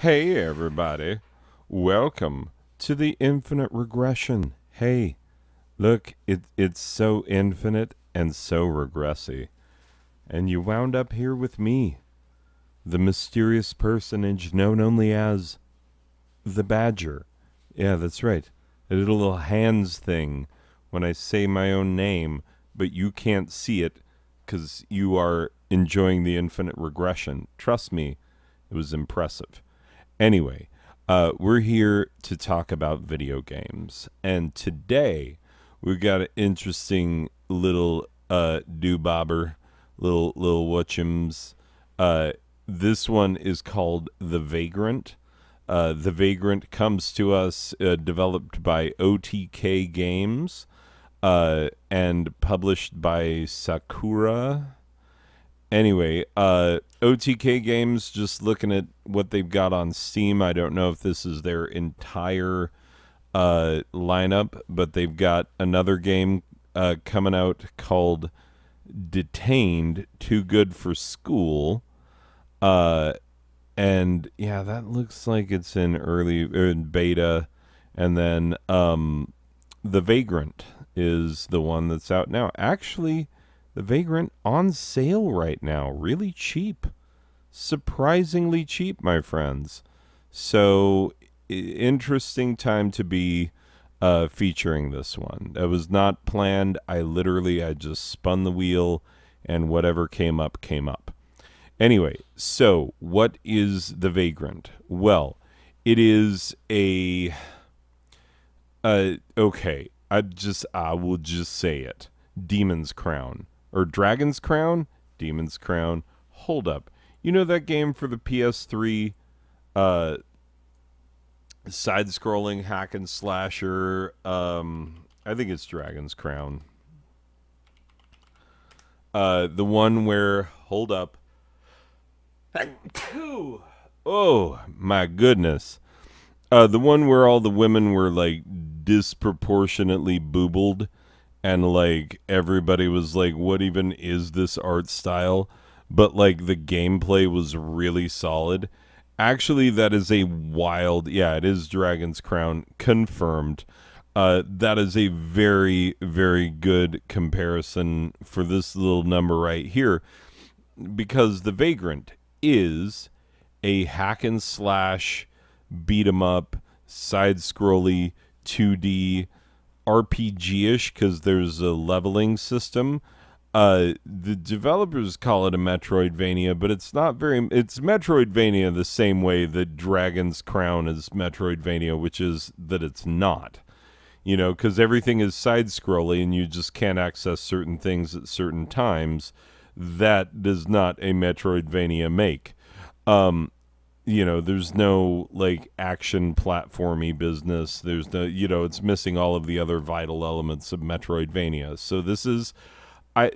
Hey everybody, welcome to the infinite regression. Hey, look, it's so infinite and so regressy. And you wound up here with me, the mysterious personage known only as the Badger. Yeah, that's right. A little hands thing when I say my own name, but you can't see it because you are enjoying the infinite regression. Trust me, it was impressive. Anyway, we're here to talk about video games, and today we've got an interesting little do-bobber, little whatchums. This one is called The Vagrant. The Vagrant comes to us developed by OTK Games and published by Sakura. Anyway, OTK Games, just looking at what they've got on Steam. I don't know if this is their entire lineup, but they've got another game coming out called Detained, Too Good for School. And yeah, that looks like it's in early in beta. And then The Vagrant is the one that's out now. Actually, The Vagrant on sale right now, really cheap, surprisingly cheap, my friends. So interesting time to be featuring this one. That was not planned. I just spun the wheel, and whatever came up came up. Anyway, so what is The Vagrant? Well, it is a okay. I will just say it. Demon's Crown. Or Dragon's Crown? Demon's Crown. Hold up. You know that game for the PS3 side-scrolling hack and slasher? I think it's Dragon's Crown. The one where... Hold up. Oh, my goodness. The one where all the women were, like, disproportionately boobled. And, like, everybody was like, what even is this art style? But, like, the gameplay was really solid. Actually, that is a wild... Yeah, it is Dragon's Crown. Confirmed. That is a very, very good comparison for this little number right here. Because The Vagrant is a hack and slash, beat 'em up, side-scrolly, 2D... RPG-ish because there's a leveling system. The developers call it a Metroidvania, but it's not very... It's Metroidvania the same way that Dragon's Crown is Metroidvania, which is that it's not. You know, because everything is side-scrolly and you just can't access certain things at certain times. That does not a Metroidvania make. You know, there's no, like, action platformy business. There's no, you know, it's missing all of the other vital elements of Metroidvania. So this is, I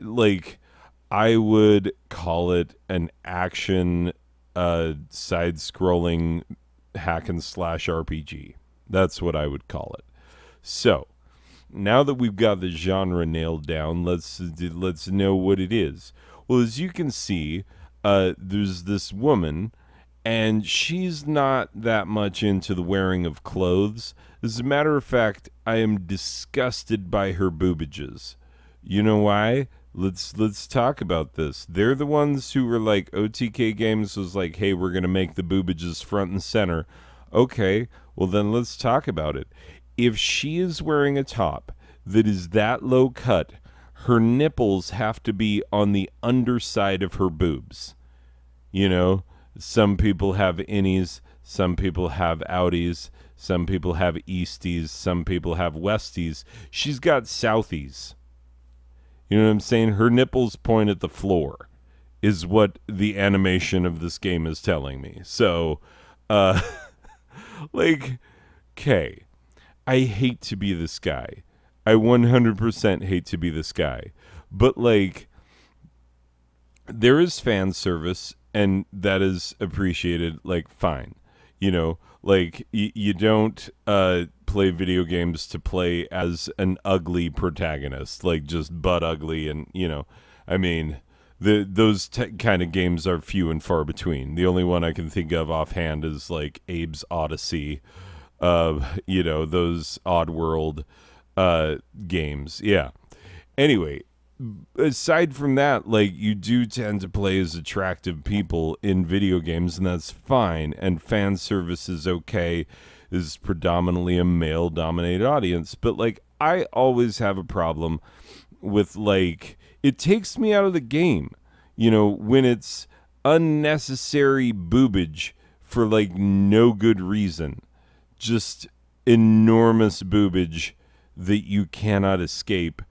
would call it an action, side-scrolling hack and slash RPG. That's what I would call it. So, now that we've got the genre nailed down, let's know what it is. Well, as you can see, there's this woman... And she's not that much into the wearing of clothes. As a matter of fact, I am disgusted by her boobages. You know why? Let's talk about this. They're the ones who were like, OTK Games was like, hey, we're going to make the boobages front and center. Okay, well then let's talk about it. If she is wearing a top that is that low cut, her nipples have to be on the underside of her boobs. You know? Some people have innies, some people have outies, some people have easties, some people have westies. She's got southies. You know what I'm saying? Her nipples point at the floor is what the animation of this game is telling me. So, like, okay, I hate to be this guy. I 100% hate to be this guy. But, like, there is fan service, and that is appreciated, like, fine. You know, like, you don't play video games to play as an ugly protagonist, like, just butt ugly, and, you know, I mean, those kind of games are few and far between. The only one I can think of offhand is like Abe's Odyssey, those Oddworld games. Yeah. Anyway, aside from that, like, you do tend to play as attractive people in video games, and that's fine. And fan service is okay. This is predominantly a male dominated audience. But like, I always have a problem with, like, it takes me out of the game, when it's unnecessary boobage for like no good reason. Just enormous boobage that you cannot escape,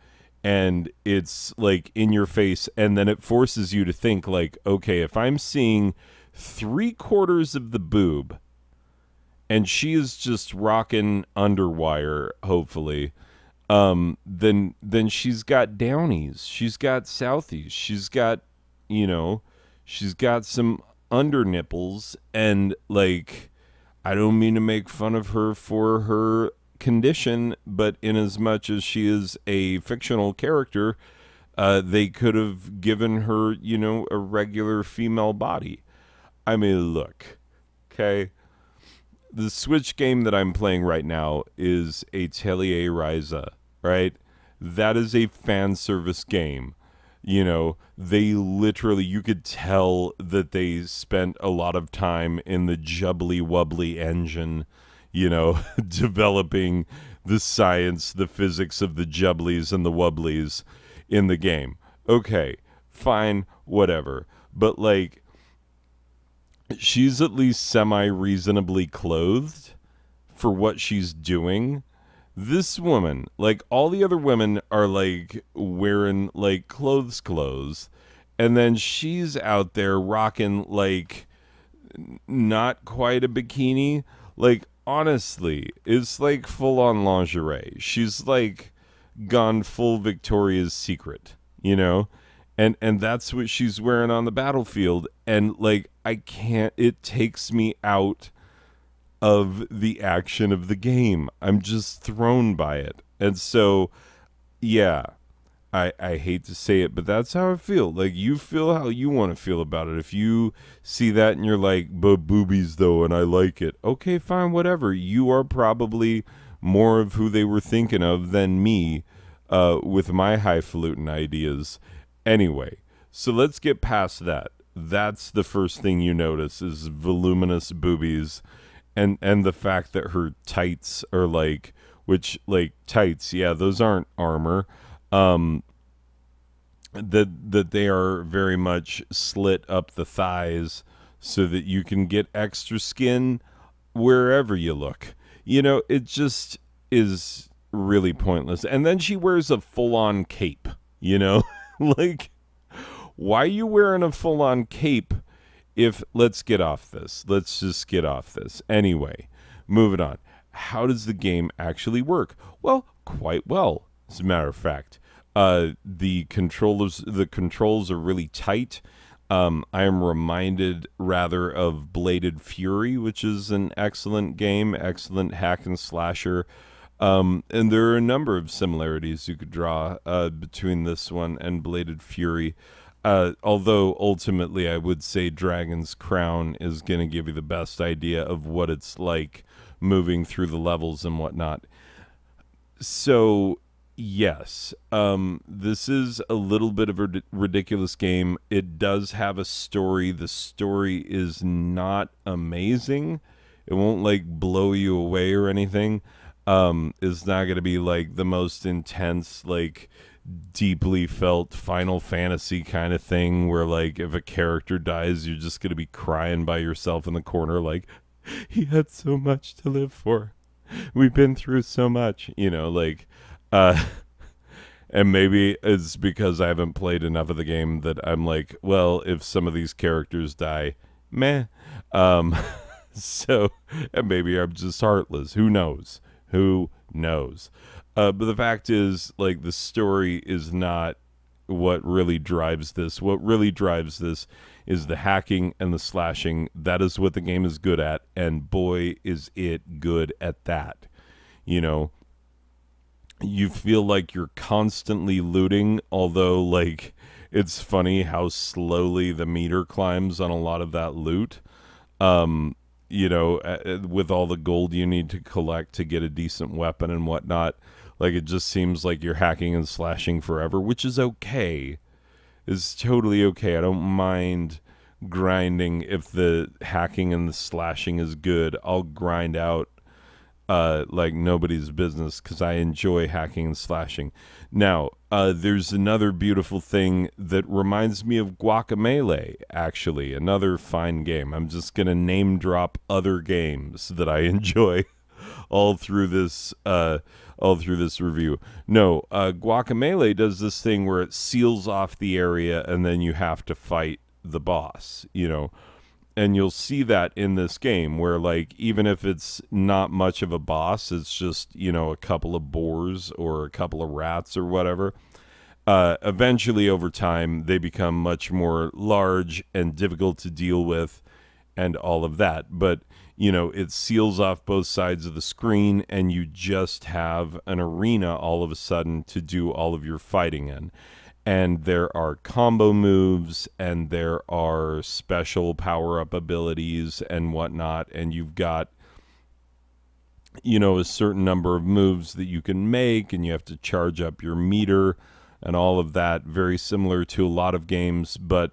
and it's like in your face, and then it forces you to think like, okay, if I'm seeing 3/4 of the boob and she is just rocking underwire, hopefully, then she's got downies, she's got southies, she's got some under nipples, and like, I don't mean to make fun of her for her condition, but in as much as she is a fictional character, they could have given her, a regular female body. I mean, look, okay, the Switch game that I'm playing right now is Atelier Ryza, right? That is a fan service game. They literally, you could tell that they spent a lot of time in the jubbly wubbly engine, developing the science, the physics of the jubblies and the wubblies in the game. Okay, fine, whatever. But like, she's at least semi-reasonably clothed for what she's doing. This woman, like all the other women, are like wearing like clothes, and then she's out there rocking like not quite a bikini. Like, honestly, it's like full-on lingerie. She's like gone full Victoria's Secret, and that's what she's wearing on the battlefield. And like, I can't, it takes me out of the action of the game. I'm just thrown by it. And so, yeah, I hate to say it, but that's how I feel. Like, you feel how you want to feel about it. If you see that and you're like, but boobies though, and I like it. Okay, fine, whatever. You are probably more of who they were thinking of than me, with my highfalutin ideas. Anyway, so let's get past that. That's the first thing you notice, is voluminous boobies, and the fact that her tights are like, which, like, tights, yeah, those aren't armor. That they are very much slit up the thighs so that you can get extra skin wherever you look. It just is really pointless. And then she wears a full-on cape, like, why are you wearing a full-on cape if, let's get off this. Let's just get off this. Anyway, moving on. How does the game actually work? Well, quite well, as a matter of fact. The controls are really tight. I am reminded rather of Bladed Fury, which is an excellent game, excellent hack and slasher. And there are a number of similarities you could draw between this one and Bladed Fury. Although ultimately I would say Dragon's Crown is going to give you the best idea of what it's like moving through the levels and whatnot. So, yes, this is a little bit of a ridiculous game. It does have a story. The story is not amazing. It won't like blow you away or anything. It's not going to be like the most intense, like deeply felt Final Fantasy kind of thing where like if a character dies, you're just going to be crying by yourself in the corner like, he had so much to live for. We've been through so much, like, and maybe it's because I haven't played enough of the game that I'm like, well, if some of these characters die, meh. So, and maybe I'm just heartless. Who knows? Who knows? But the fact is, like, the story is not what really drives this. What really drives this is the hacking and the slashing. That is what the game is good at, and boy, is it good at that. You feel like you're constantly looting, although, like, it's funny how slowly the meter climbs on a lot of that loot. Um, with all the gold you need to collect to get a decent weapon and whatnot. Like, it just seems like you're hacking and slashing forever, which is okay. It's totally okay. I don't mind grinding if the hacking and the slashing is good. I'll grind out like nobody's business because I enjoy hacking and slashing. Now, there's another beautiful thing that reminds me of Guacamelee, actually, another fine game. I'm just going to name drop other games that I enjoy all through this review. No, Guacamelee does this thing where it seals off the area and then you have to fight the boss, and you'll see that in this game where, like, even if it's not much of a boss, it's just, a couple of boars or a couple of rats or whatever. Eventually, over time, they become much more large and difficult to deal with and all of that. But, it seals off both sides of the screen and you just have an arena all of a sudden to do all of your fighting in. And there are combo moves and there are special power-up abilities and whatnot. And you've got, a certain number of moves that you can make and you have to charge up your meter and all of that. Very similar to a lot of games. But,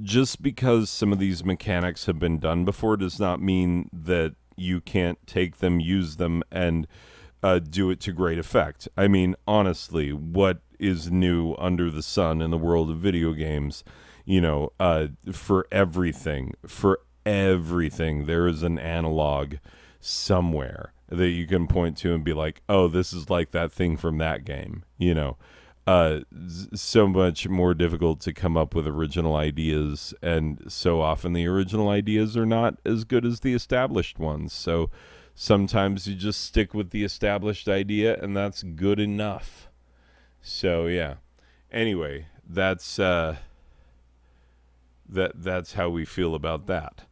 just because some of these mechanics have been done before does not mean that you can't take them, use them, and do it to great effect. I mean, honestly, what is new under the sun in the world of video games? For everything, there is an analog somewhere that you can point to and be like, oh, this is like that thing from that game. So much more difficult to come up with original ideas, and so often the original ideas are not as good as the established ones. So sometimes you just stick with the established idea and that's good enough. So yeah. Anyway, that's how we feel about that.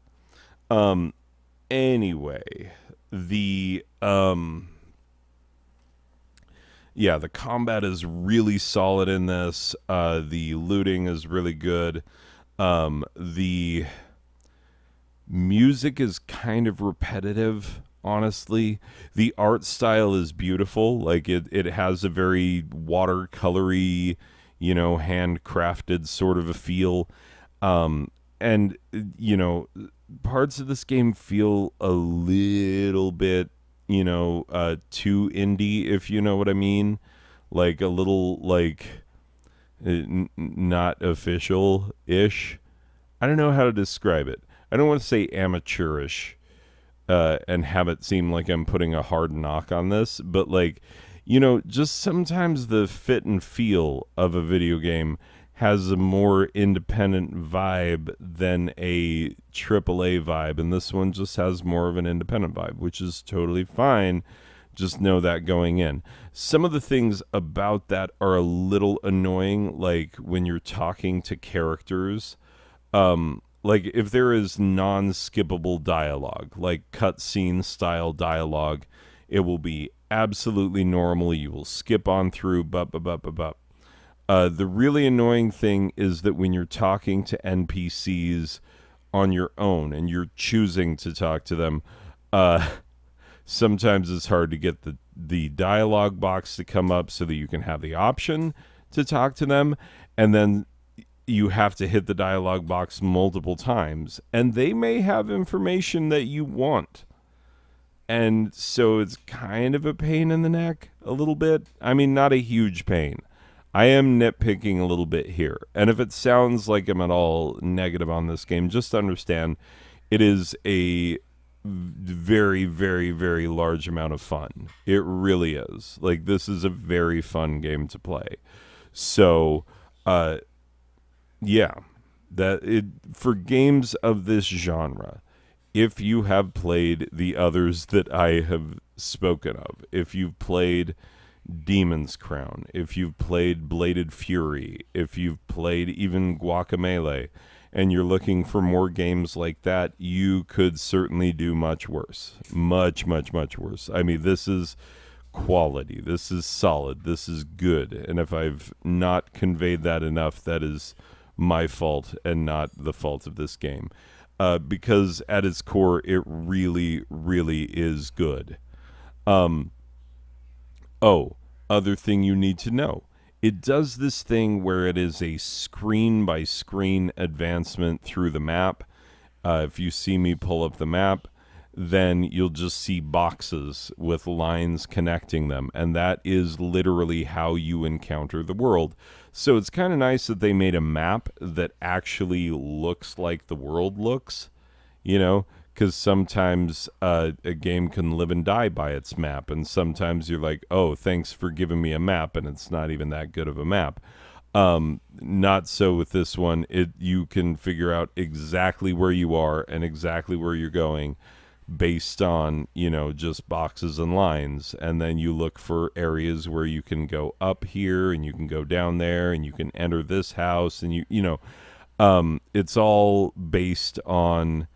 Anyway, the the combat is really solid in this. The looting is really good. The music is kind of repetitive, honestly. The art style is beautiful. Like, it has a very watercolory, handcrafted sort of a feel. And parts of this game feel a little bit, too indie, if you know what I mean. Like, a little, like, not official-ish. I don't know how to describe it. I don't want to say amateurish and have it seem like I'm putting a hard knock on this, but, like, just sometimes the fit and feel of a video game has a more independent vibe than a AAA vibe, and this one just has more of an independent vibe, which is totally fine. Just know that going in. Some of the things about that are a little annoying, like when you're talking to characters. Like, if there is non-skippable dialogue, like cutscene style dialogue, it will be absolutely normal. You will skip on through, the really annoying thing is that when you're talking to NPCs on your own and you're choosing to talk to them, sometimes it's hard to get the dialogue box to come up so that you can have the option to talk to them, and then you have to hit the dialogue box multiple times, and they may have information that you want. And so it's kind of a pain in the neck, a little bit. I mean, not a huge pain. I am nitpicking a little bit here. And if it sounds like I'm at all negative on this game, just understand it is a very, very, very large amount of fun. It really is. Like, this is a very fun game to play. So, yeah, for games of this genre, if you have played the others that I have spoken of, if you've played Demon's Crown, if you've played Bladed Fury, if you've played even Guacamelee, and you're looking for more games like that, you could certainly do much worse. Much, much, much worse. I mean, this is quality. This is solid. This is good. And if I've not conveyed that enough, that is my fault and not the fault of this game. Because at its core, it really, really is good. Um, oh, other thing you need to know. It does this thing where it is a screen by screen advancement through the map. If you see me pull up the map, then you'll just see boxes with lines connecting them. And that is literally how you encounter the world. So it's kind of nice that they made a map that actually looks like the world looks, you know, because sometimes a game can live and die by its map. And sometimes you're like, oh, thanks for giving me a map. And it's not even that good of a map. Not so with this one. You can figure out exactly where you are and exactly where you're going based on, you know, just boxes and lines. And then you look for areas where you can go up here and you can go down there and you can enter this house. And you know, it's all based on,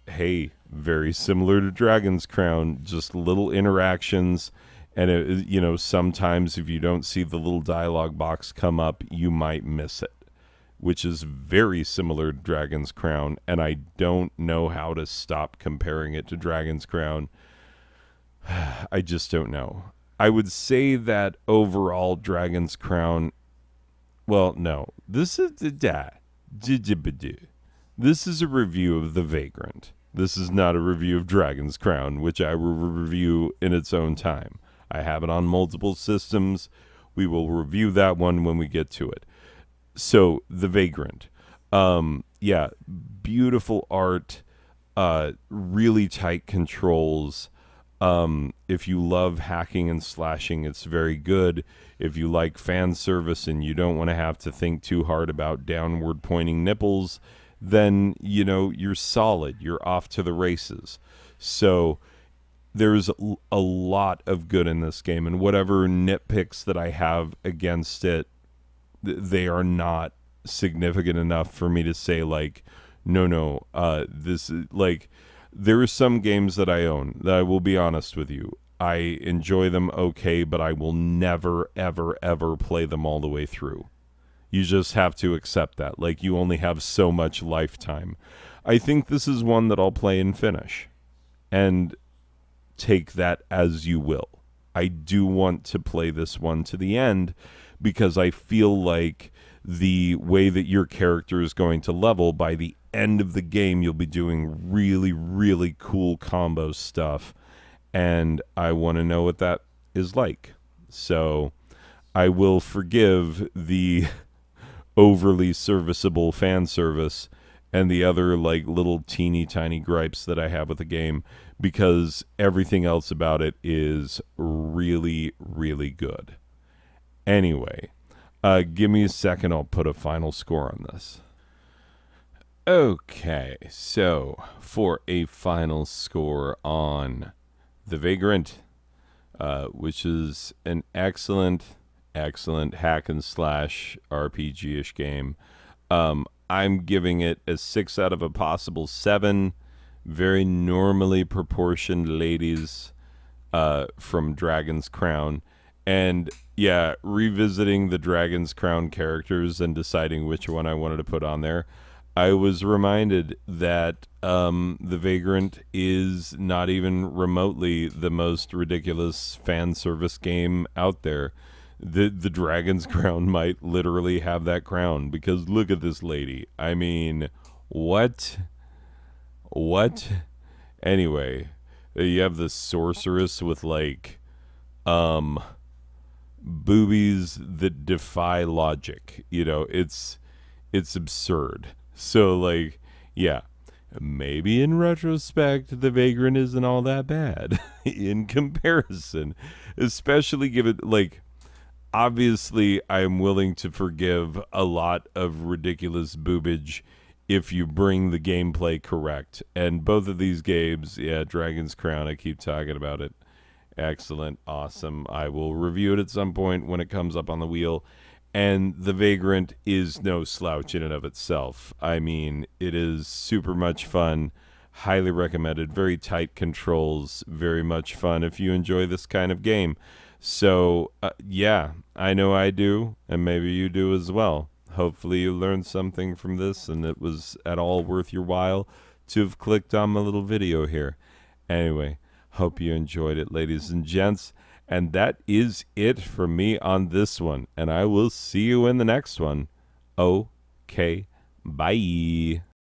hey, very similar to Dragon's Crown, just little interactions. And, you know, sometimes if you don't see the little dialogue box come up, you might miss it, which is very similar to Dragon's Crown, and I don't know how to stop comparing it to Dragon's Crown. I just don't know. I would say that overall Dragon's Crown, well, no. This is this is a review of The Vagrant. This is not a review of Dragon's Crown, which I will review in its own time. I have it on multiple systems. We will review that one when we get to it. So, The Vagrant. Yeah, beautiful art, really tight controls. If you love hacking and slashing, it's very good. If you like fan service and you don't want to have to think too hard about downward pointing nipples, then, you know, you're solid. You're off to the races. So, there's a lot of good in this game, and whatever nitpicks that I have against it, they are not significant enough for me to say, like, no, this is, like, there are some games that I own that I will be honest with you. I enjoy them okay, but I will never, ever, ever play them all the way through. You just have to accept that. Like, you only have so much lifetime. I think this is one that I'll play and finish. And take that as you will. I do want to play this one to the end because I feel like the way that your character is going to level, by the end of the game, you'll be doing really, really cool combo stuff. And I want to know what that is like. So I will forgive the overly serviceable fan service and the other, like, little teeny tiny gripes that I have with the game, because everything else about it is really, really good. Anyway, give me a second. I'll put a final score on this. Okay, so for a final score on The Vagrant, which is an excellent hack and slash RPG-ish game, I'm giving it a 6 out of a possible 7. Very normally proportioned ladies from Dragon's Crown. And yeah, revisiting the Dragon's Crown characters and deciding which one I wanted to put on there, I was reminded that The Vagrant is not even remotely the most ridiculous fan service game out there. The Dragon's Crown might literally have that crown, because look at this lady. I mean, what? Anyway, you have the sorceress with, like, boobies that defy logic. You know, it's absurd. So, like, yeah, maybe in retrospect, The Vagrant isn't all that bad in comparison, especially given, like, obviously, I'm willing to forgive a lot of ridiculous boobage if you bring the gameplay correct. And both of these games, yeah, Dragon's Crown, I keep talking about it. Excellent, awesome. I will review it at some point when it comes up on the wheel. And The Vagrant is no slouch in and of itself. I mean, it is super much fun. Highly recommended. Very tight controls. Very much fun if you enjoy this kind of game. So, yeah, I know I do, and maybe you do as well. Hopefully, you learned something from this and it was at all worth your while to have clicked on my little video here. Anyway, hope you enjoyed it, ladies and gents. And that is it for me on this one. And I will see you in the next one. Okay, bye.